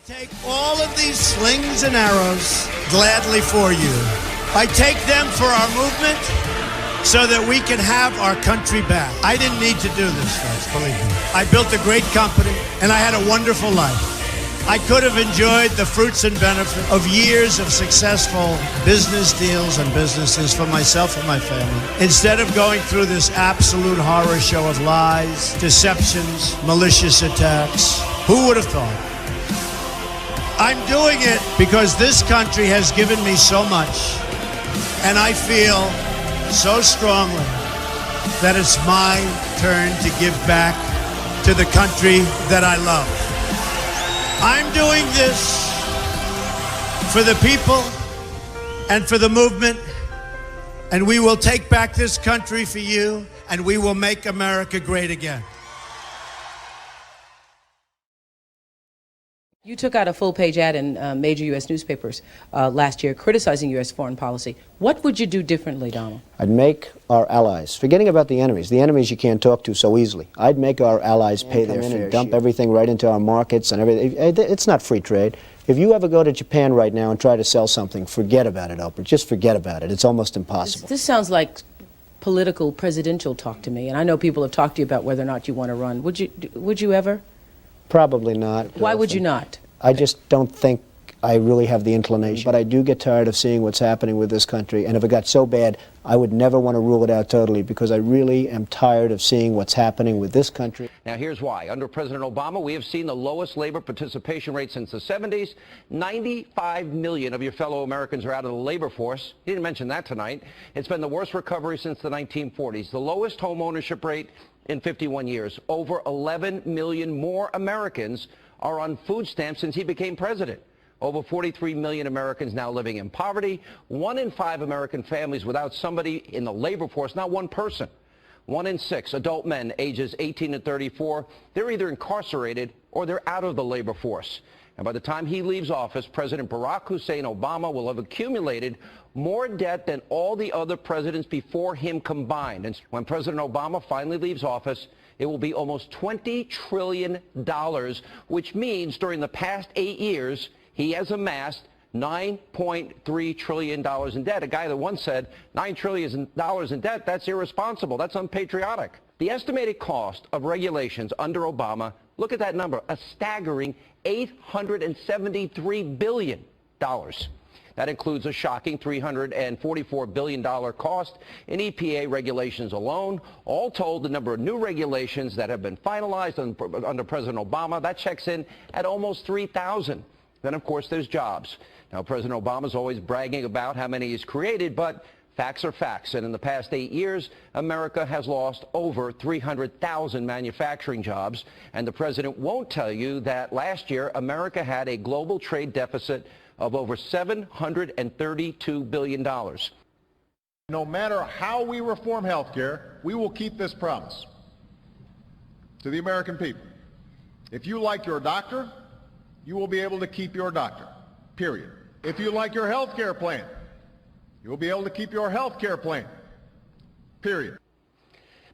take all of these slings and arrows gladly for you. I take them for our movement so that we can have our country back. I didn't need to do this, folks, believe me. I built a great company, and I had a wonderful life. I could have enjoyed the fruits and benefits of years of successful business deals and businesses for myself and my family, instead of going through this absolute horror show of lies, deceptions, malicious attacks. Who would have thought? I'm doing it because this country has given me so much, and I feel so strongly that it's my turn to give back to the country that I love. I'm doing this for the people and for the movement, and we will take back this country for you, and we will make America great again. You took out a full-page ad in major U.S. newspapers last year criticizing U.S. foreign policy. What would you do differently, Donald? I'd make our allies, forgetting about the enemies you can't talk to so easily. I'd make our allies pay their fair share. Dump everything right into our markets and everything. It's not free trade. If you ever go to Japan right now and try to sell something, forget about it, Oprah. Just forget about it. It's almost impossible. This sounds like political, presidential talk to me, and I know people have talked to you about whether or not you want to run. Would you ever? Probably not. Why would you not? I just don't think I really have the inclination. But I do get tired of seeing what's happening with this country. And if it got so bad, I would never want to rule it out totally, because I really am tired of seeing what's happening with this country. Now, here's why. Under President Obama, we have seen the lowest labor participation rate since the 70s. 95 million of your fellow Americans are out of the labor force. He didn't mention that tonight. It's been the worst recovery since the 1940s. The lowest home ownership rate in 51 years. Over 11 million more Americans are on food stamps since he became president. Over 43 million Americans now living in poverty. 1 in 5 American families without somebody in the labor force, not one person. 1 in 6 adult men ages 18 to 34, they're either incarcerated or they're out of the labor force. And by the time he leaves office, President Barack Hussein Obama will have accumulated more debt than all the other presidents before him combined. And when President Obama finally leaves office, it will be almost $20 trillion, which means during the past 8 years, he has amassed $9.3 trillion in debt. A guy that once said $9 trillion in debt, that's irresponsible, that's unpatriotic. The estimated cost of regulations under Obama, look at that number, a staggering $873 billion. That includes a shocking $344 billion cost in EPA regulations alone. All told, the number of new regulations that have been finalized under President Obama, that checks in at almost 3,000. Then, of course, there's jobs. Now, President Obama's always bragging about how many he's created, but facts are facts. And in the past 8 years, America has lost over 300,000 manufacturing jobs. And the president won't tell you that last year, America had a global trade deficit of over $732 billion. No matter how we reform health care, we will keep this promise to the American people. If you like your doctor, you will be able to keep your doctor, period. If you like your health care plan, you will be able to keep your health care plan, period.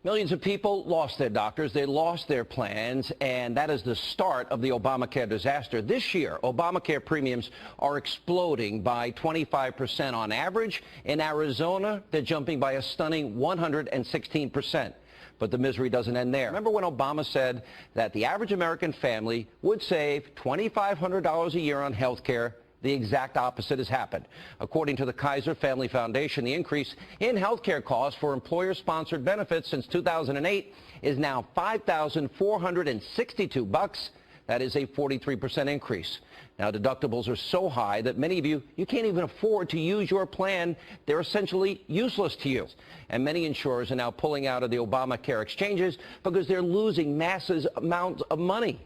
Millions of people lost their doctors, they lost their plans, and that is the start of the Obamacare disaster. This year, Obamacare premiums are exploding by 25% on average. In Arizona, they're jumping by a stunning 116%. But the misery doesn't end there. Remember when Obama said that the average American family would save $2,500 a year on health care? The exact opposite has happened. According to the Kaiser Family Foundation, the increase in health care costs for employer-sponsored benefits since 2008 is now $5,462. That is a 43% increase. Now, deductibles are so high that many of you can't even afford to use your plan. They're essentially useless to you. And many insurers are now pulling out of the Obamacare exchanges because they're losing massive amounts of money.